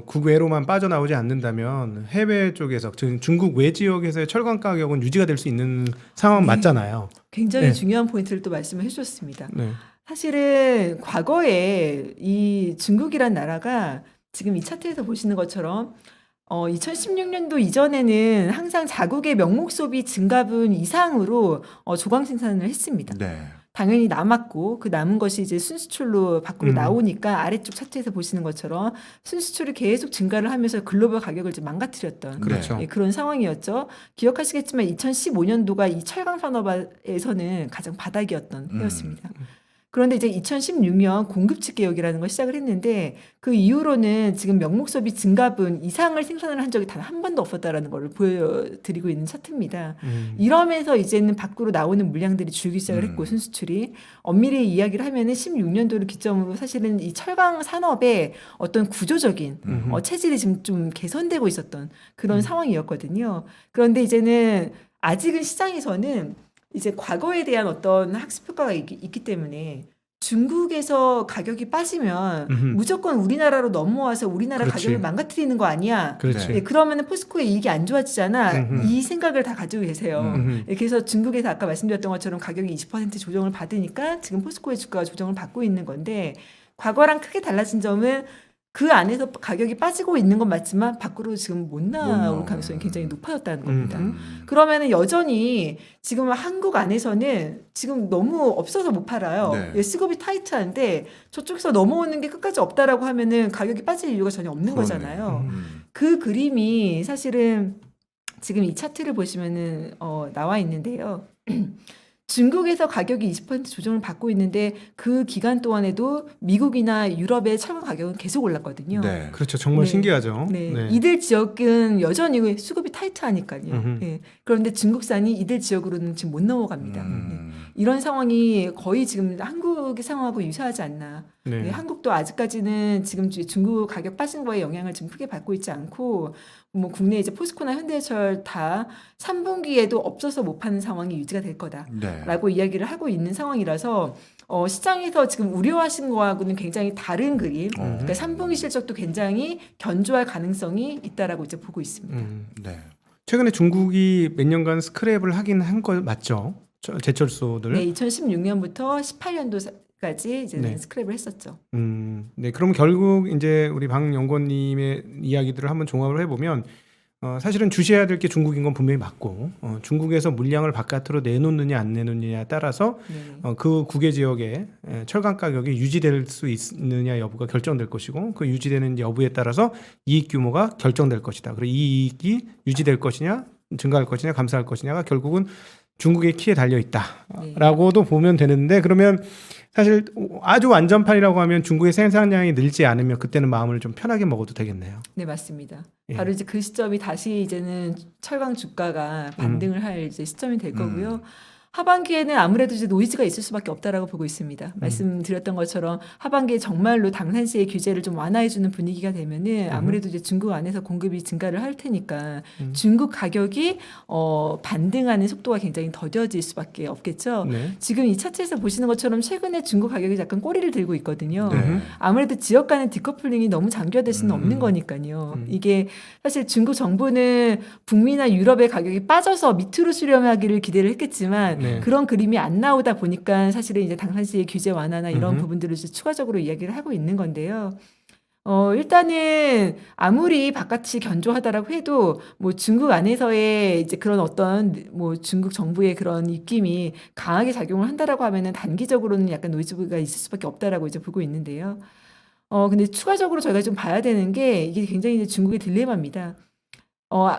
[SPEAKER 3] 국외로만 빠져나오지 않는다면 해외 쪽에서 중국 외 지역에서의 철강 가격은 유지가 될 수 있는 상황 맞잖아요.
[SPEAKER 2] 굉장히
[SPEAKER 3] 네.
[SPEAKER 2] 중요한 포인트를 또 말씀을 해주셨습니다.
[SPEAKER 3] 네.
[SPEAKER 2] 사실은 과거에 이 중국이란 나라가 지금 이 차트에서 보시는 것처럼 2016년도 이전에는 항상 자국의 명목 소비 증가분 이상으로 조강 생산을 했습니다.
[SPEAKER 1] 네.
[SPEAKER 2] 당연히 남았고 그 남은 것이 이제 순수출로 밖으로 나오니까 아래쪽 차트에서 보시는 것처럼 순수출이 계속 증가를 하면서 글로벌 가격을 좀 망가뜨렸던
[SPEAKER 3] 그렇죠.
[SPEAKER 2] 예, 그런 상황이었죠. 기억하시겠지만 2015년도가 이 철강 산업에서는 가장 바닥이었던 해였습니다. 그런데 이제 2016년 공급측 개혁이라는 걸 시작을 했는데 그 이후로는 지금 명목 소비 증가분 이상을 생산을 한 적이 단 한 번도 없었다라는 걸 보여드리고 있는 차트입니다. 이러면서 이제는 밖으로 나오는 물량들이 줄기 시작을 했고 순수출이 엄밀히 이야기를 하면은 16년도를 기점으로 사실은 이 철강 산업의 어떤 구조적인 체질이 지금 좀 개선되고 있었던 그런 상황이었거든요. 그런데 이제는 아직은 시장에서는 이제 과거에 대한 어떤 학습 효과가 있기 때문에 중국에서 가격이 빠지면 무조건 우리나라로 넘어와서 우리나라
[SPEAKER 3] 그렇지.
[SPEAKER 2] 가격을 망가뜨리는 거 아니야.
[SPEAKER 3] 그렇지.
[SPEAKER 2] 예, 그러면은 포스코의 이익이 안 좋아지잖아. 이 생각을 다 가지고 계세요. 예, 그래서 중국에서 아까 말씀드렸던 것처럼 가격이 20% 조정을 받으니까 지금 포스코의 주가가 조정을 받고 있는 건데 과거랑 크게 달라진 점은 그 안에서 가격이 빠지고 있는 건 맞지만 밖으로 지금 못 나올 가능성이 굉장히 높아졌다는 겁니다. 그러면은 여전히 지금 한국 안에서는 지금 너무 없어서 못 팔아요.
[SPEAKER 1] 네.
[SPEAKER 2] 예, 수급이 타이트한데 저쪽에서 넘어오는 게 끝까지 없다라고 하면은 가격이 빠질 이유가 전혀 없는
[SPEAKER 1] 그러네.
[SPEAKER 2] 거잖아요. 그 그림이 사실은 지금 이 차트를 보시면은 나와 있는데요. 중국에서 가격이 20% 조정을 받고 있는데 그 기간 동안에도 미국이나 유럽의 철강 가격은 계속 올랐거든요.
[SPEAKER 1] 네.
[SPEAKER 3] 그렇죠. 정말
[SPEAKER 2] 네.
[SPEAKER 3] 신기하죠.
[SPEAKER 2] 네.
[SPEAKER 3] 네.
[SPEAKER 2] 이들 지역은 여전히 수급이 타이트하니까요. 네. 그런데 중국산이 이들 지역으로는 지금 못 넘어갑니다. 네. 이런 상황이 거의 지금 한국의 상황하고 유사하지 않나.
[SPEAKER 3] 네.
[SPEAKER 2] 네, 한국도 아직까지는 지금 중국 가격 빠진 거에 영향을 지금 크게 받고 있지 않고 뭐 국내 이제 포스코나 현대해철 다 3분기에도 없어서 못 파는 상황이 유지가 될 거다라고
[SPEAKER 1] 네.
[SPEAKER 2] 이야기를 하고 있는 상황이라서 시장에서 지금 우려하신 거하고는 굉장히 다른 그림. 그러니까 3분기 실적도 굉장히 견조할 가능성이 있다라고 이제 보고 있습니다.
[SPEAKER 1] 네.
[SPEAKER 3] 최근에 중국이 몇 년간 스크랩을 하긴 한 거 맞죠? 제철소들.
[SPEAKER 2] 네, 2016년부터 18년도까지 이제
[SPEAKER 3] 네.
[SPEAKER 2] 스크랩을 했었죠.
[SPEAKER 3] 네, 그럼 결국 이제 우리 박 연구원님의 이야기들을 한번 종합을 해보면 사실은 주시해야 될 게 중국인 건 분명히 맞고 중국에서 물량을 바깥으로 내놓느냐 안 내놓느냐에 따라서
[SPEAKER 2] 네.
[SPEAKER 3] 그 국외 지역에 철강 가격이 유지될 수 있느냐 여부가 결정될 것이고 그 유지되는 여부에 따라서 이익 규모가 결정될 것이다. 그리고 이 이익이 유지될 것이냐 증가할 것이냐 감소할 것이냐가 결국은 중국의 키에 달려 있다라고도 보면 되는데 그러면 사실 아주 완전판이라고 하면 중국의 생산량이 늘지 않으면 그때는 마음을 좀 편하게 먹어도 되겠네요.
[SPEAKER 2] 네, 맞습니다.
[SPEAKER 3] 예.
[SPEAKER 2] 바로 이제 그 시점이 다시 이제는 철강 주가가 반등을 할 이제 시점이 될 거고요. 하반기에는 아무래도 이제 노이즈가 있을 수밖에 없다라고 보고 있습니다. 말씀드렸던 것처럼 하반기에 정말로 당산시의 규제를 좀 완화해주는 분위기가 되면은 아무래도 이제 중국 안에서 공급이 증가를 할 테니까 중국 가격이 반등하는 속도가 굉장히 더뎌질 수밖에 없겠죠.
[SPEAKER 3] 네.
[SPEAKER 2] 지금 이 차트에서 보시는 것처럼 최근에 중국 가격이 약간 꼬리를 들고 있거든요.
[SPEAKER 1] 네.
[SPEAKER 2] 아무래도 지역 간의 디커플링이 너무 장기화될 수는 없는 거니까요. 이게 사실 중국 정부는 북미나 유럽의 가격이 빠져서 밑으로 수렴하기를 기대를 했겠지만
[SPEAKER 3] 네.
[SPEAKER 2] 그런 그림이 안 나오다 보니까 사실은 이제 당산시의 규제 완화나 이런 부분들을 이제 추가적으로 이야기를 하고 있는 건데요. 일단은 아무리 바깥이 견조하다라고 해도 뭐 중국 안에서의 이제 그런 어떤 뭐 중국 정부의 그런 입김이 강하게 작용을 한다라고 하면은 단기적으로는 약간 노이즈가 있을 수밖에 없다라고 이제 보고 있는데요. 근데 추가적으로 저희가 좀 봐야 되는 게 이게 굉장히 이제 중국의 딜레마입니다.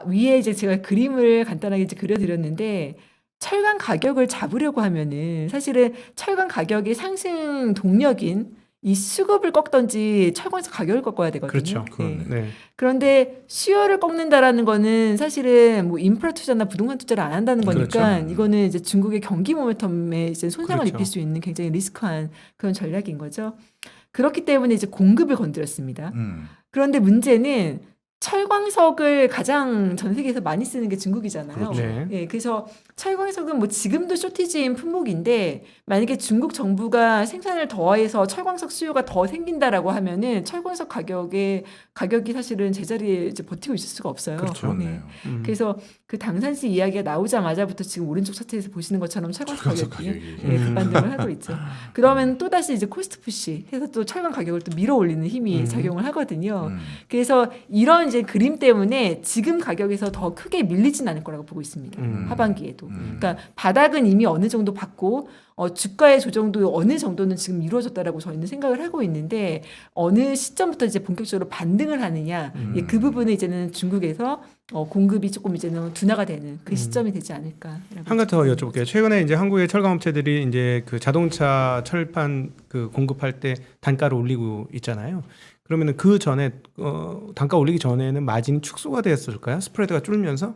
[SPEAKER 2] 위에 이제 제가 그림을 간단하게 이제 그려드렸는데 철강 가격을 잡으려고 하면은 사실은 철강 가격의 상승 동력인 이 수급을 꺾던지 철강에서 가격을 꺾어야 되거든요.
[SPEAKER 3] 그렇죠.
[SPEAKER 1] 그러네.
[SPEAKER 3] 네.
[SPEAKER 2] 그런데 수요를 꺾는다라는 거는 사실은 뭐 인프라 투자나 부동산 투자를 안 한다는 거니까
[SPEAKER 3] 그렇죠.
[SPEAKER 2] 이거는 이제 중국의 경기 모멘텀에 이제 손상을
[SPEAKER 3] 그렇죠.
[SPEAKER 2] 입힐 수 있는 굉장히 리스크한 그런 전략인 거죠. 그렇기 때문에 이제 공급을 건드렸습니다. 그런데 문제는 철광석을 가장 전 세계에서 많이 쓰는 게 중국이잖아요.
[SPEAKER 1] 그렇죠.
[SPEAKER 3] 네.
[SPEAKER 2] 예, 그래서 철광석은 뭐 지금도 쇼티지인 품목인데 만약에 중국 정부가 생산을 더해서 철광석 수요가 더 생긴다라고 하면은 철광석 가격이 사실은 제자리에 이제 버티고 있을 수가 없어요.
[SPEAKER 1] 그렇죠.
[SPEAKER 2] 네.
[SPEAKER 1] 네.
[SPEAKER 2] 그래서 그 당산시 이야기가 나오자마자부터 지금 오른쪽 차트에서 보시는 것처럼 철광석
[SPEAKER 1] 철광석
[SPEAKER 2] 가격이
[SPEAKER 1] 가격이.
[SPEAKER 2] 예, 급반등을 하고 있죠. 그러면 또 다시 이제 코스트 푸시 해서 또 철강 가격을 또 밀어 올리는 힘이 작용을 하거든요. 그래서 이런 이런 이제 그림 때문에 지금 가격에서 더 크게 밀리진 않을 거라고 보고 있습니다. 하반기에도. 그러니까 바닥은 이미 어느 정도 받고 주가의 조정도 어느 정도는 지금 이루어졌다라고 저희는 생각을 하고 있는데 어느 시점부터 이제 본격적으로 반등을 하느냐 예, 그 부분은 이제는 중국에서 공급이 조금 이제는 둔화가 되는 그 시점이 되지 않을까.
[SPEAKER 3] 한 가지 더 여쭤볼게요. 최근에 이제 한국의 철강업체들이 이제 그 자동차 철판 그 공급할 때 단가를 올리고 있잖아요. 그러면은 그 전에 단가 올리기 전에는 마진이 축소가 되었을까요? 스프레드가 줄면서?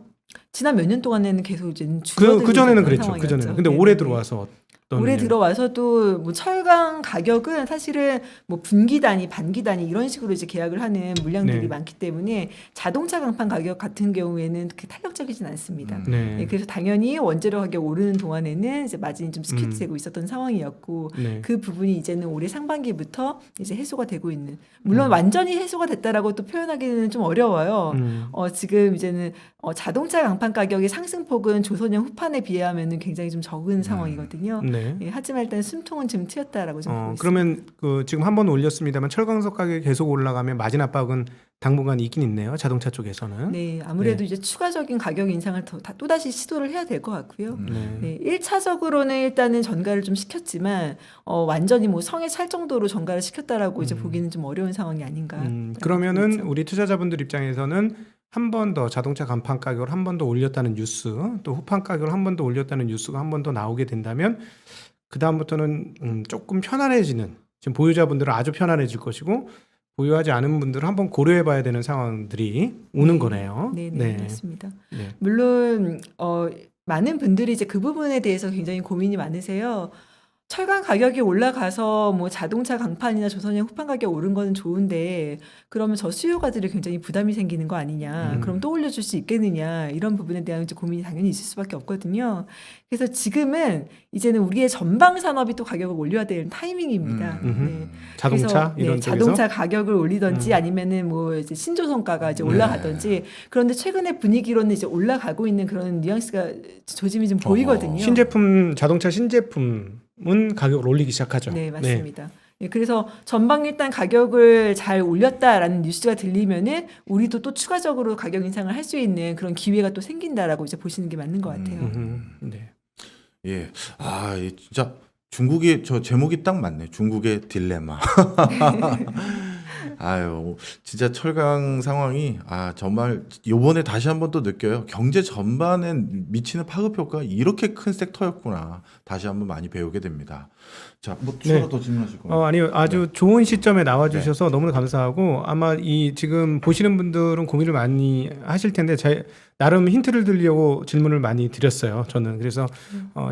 [SPEAKER 2] 지난 몇 년 동안에는 계속 이제
[SPEAKER 3] 그 전에는 그랬죠. 그 전에는. 근데 올해 들어와서
[SPEAKER 2] 올해 들어와서도 뭐 철강 가격은 사실은 뭐 분기 단위, 반기 단위 이런 식으로 이제 계약을 하는 물량들이
[SPEAKER 3] 네.
[SPEAKER 2] 많기 때문에 자동차 강판 가격 같은 경우에는 그렇게 탄력적이진 않습니다.
[SPEAKER 3] 네.
[SPEAKER 2] 예, 그래서 당연히 원재료 가격 오르는 동안에는 이제 마진이 좀 스퀴즈되고 있었던 상황이었고
[SPEAKER 3] 네.
[SPEAKER 2] 그 부분이 이제는 올해 상반기부터 이제 해소가 되고 있는. 물론 완전히 해소가 됐다라고 또 표현하기는 좀 어려워요. 지금 이제는 자동차 강판 가격의 상승폭은 조선형 후판에 비하면은 굉장히 좀 적은 상황이거든요.
[SPEAKER 3] 네.
[SPEAKER 2] 예, 하지만 일단 숨통은 좀 트였다라고 좀 보고 있습니다.
[SPEAKER 3] 그러면 그 지금 한 번 올렸습니다만 철강석 가격이 계속 올라가면 마진 압박은 당분간 있긴 있네요. 자동차 쪽에서는.
[SPEAKER 2] 네, 아무래도
[SPEAKER 3] 네.
[SPEAKER 2] 이제 추가적인 가격 인상을 또다시 시도를 해야 될 것 같고요.
[SPEAKER 3] 네.
[SPEAKER 2] 네, 1차적으로는 일단은 전가를 좀 시켰지만 완전히 뭐 성에 찰 정도로 전가를 시켰다라고 이제 보기는 좀 어려운 상황이 아닌가.
[SPEAKER 3] 그러면은 우리 투자자분들 입장에서는 한 번 더 자동차 간판 가격을 한 번 더 올렸다는 뉴스, 또 후판 가격을 한 번 더 올렸다는 뉴스가 한 번 더 나오게 된다면 그 다음부터는 조금 편안해지는, 지금 보유자분들은 아주 편안해질 것이고 보유하지 않은 분들은 한번 고려해봐야 되는 상황들이 오는 거네요.
[SPEAKER 2] 네, 맞습니다.
[SPEAKER 3] 네.
[SPEAKER 2] 물론 많은 분들이 이제 그 부분에 대해서 굉장히 고민이 많으세요. 철강 가격이 올라가서 뭐 자동차 강판이나 조선형 후판 가격 오른 거는 좋은데 그러면 저 수요가들이 굉장히 부담이 생기는 거 아니냐. 그럼 또 올려줄 수 있겠느냐. 이런 부분에 대한 이제 고민이 당연히 있을 수밖에 없거든요. 그래서 지금은 이제는 우리의 전방 산업이 또 가격을 올려야 될 타이밍입니다. 네.
[SPEAKER 3] 자동차
[SPEAKER 2] 그래서,
[SPEAKER 3] 이런 쪽에서
[SPEAKER 2] 자동차 가격을 올리든지 아니면은 뭐 이제 신조선가가 이제 올라가든지 그런데 최근에 분위기로는 이제 올라가고 있는 그런 뉘앙스가 조짐이 좀 보이거든요.
[SPEAKER 3] 신제품, 자동차 신제품은 가격을 올리기 시작하죠.
[SPEAKER 2] 네, 맞습니다. 네, 그래서 전방 일단 가격을 잘 올렸다라는 뉴스가 들리면은 우리도 또 추가적으로 가격 인상을 할 수 있는 그런 기회가 또 생긴다라고 이제 보시는 게 맞는 것 같아요.
[SPEAKER 3] 네.
[SPEAKER 1] 예. 아, 진짜 중국이 저 제목이 딱 맞네. 중국의 딜레마. 아유, 진짜 철강 상황이 정말 요번에 다시 한번 또 느껴요. 경제 전반에 미치는 파급 효과가 이렇게 큰 섹터였구나. 다시 한번 많이 배우게 됩니다. 자, 뭐 추가 더 질문하실 건가요?
[SPEAKER 3] 아니요, 아주 좋은 시점에 나와주셔서 너무 감사하고 아마 이 지금 보시는 분들은 고민을 많이 하실 텐데 나름 힌트를 드리려고 질문을 많이 드렸어요. 저는 그래서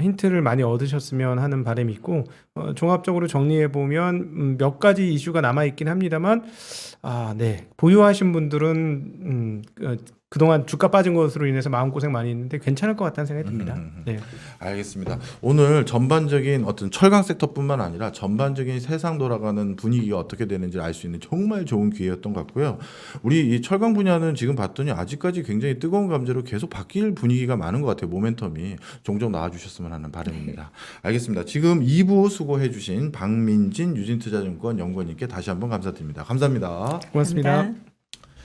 [SPEAKER 3] 힌트를 많이 얻으셨으면 하는 바람이 있고 종합적으로 정리해 보면 몇 가지 이슈가 남아 있긴 합니다만 네, 보유하신 분들은 그동안 주가 빠진 것으로 인해서 마음고생 많이 했는데 괜찮을 것 같다는 생각이 듭니다. 네.
[SPEAKER 1] 알겠습니다. 오늘 전반적인 어떤 철강 섹터뿐만 아니라 전반적인 세상 돌아가는 분위기가 어떻게 되는지 알 수 있는 정말 좋은 기회였던 것 같고요. 우리 이 철강 분야는 지금 봤더니 아직까지 굉장히 뜨거운 감자로 계속 바뀔 분위기가 많은 것 같아요. 모멘텀이 종종 나와주셨으면 하는 바람입니다. 알겠습니다. 지금 2부 수고해 주신 박민진 유진투자증권 연구원님께 다시 한번 감사드립니다. 감사합니다.
[SPEAKER 3] 고맙습니다.
[SPEAKER 2] 감사합니다.